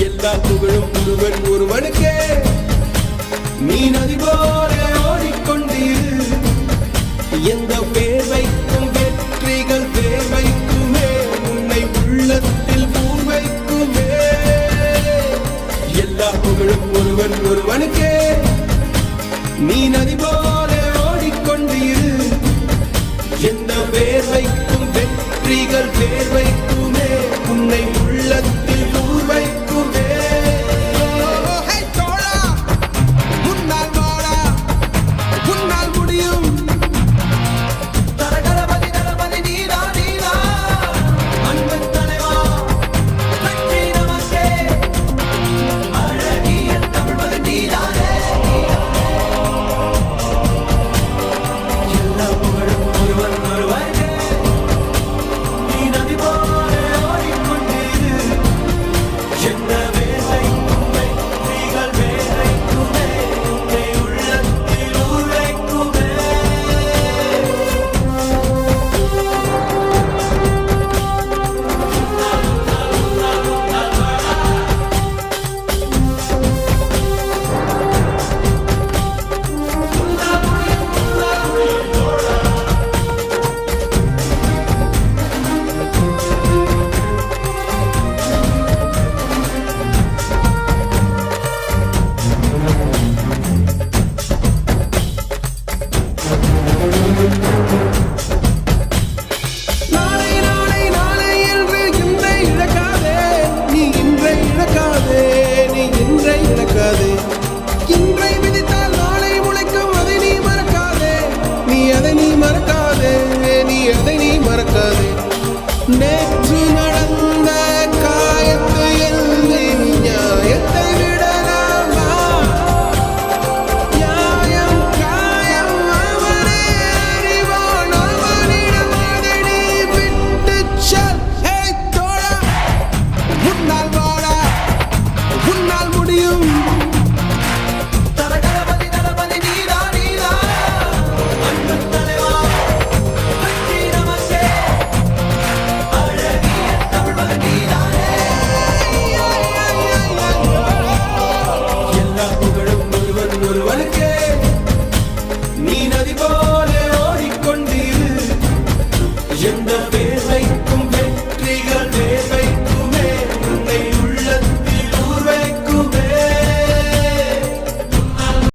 எல்லா புகழும் ஒருவன் ஒருவனுக்கே. நீ நதி போல ஓடிக்கொண்டீர். எந்த பேர் வைக்கும் வெற்றிகள் பேர் வைக்குமே, உன்னை உள்ளத்தில் பூர் வைக்குமே. எல்லா புகழும் ஒருவன் ஒருவனுக்கே. நீ நதி போல ஓடிக்கொண்டீர். எந்த பேர் வைக்கும் வெற்றிகள் பேர் வைக்குமே, உன்னை உள்ளத்தில் பூர் வைக்குமே. இன்றை விதித்தால் நாளை முளைக்கும், அதை நீ மறக்காதே. நீ அதை நீ மறக்காதே, நீ அதை நீ மறக்காதே. நேற்று நடந்த காயத்து எழுதி நியாயத்தை விடலாமா? நியாயம் காயம் அவனே அறிவான், அவனிடம் அதை நீ விட்டுச் செல். தோழா, முன்னால் வாடா, உன்னால் முடியும். நீ நதி போ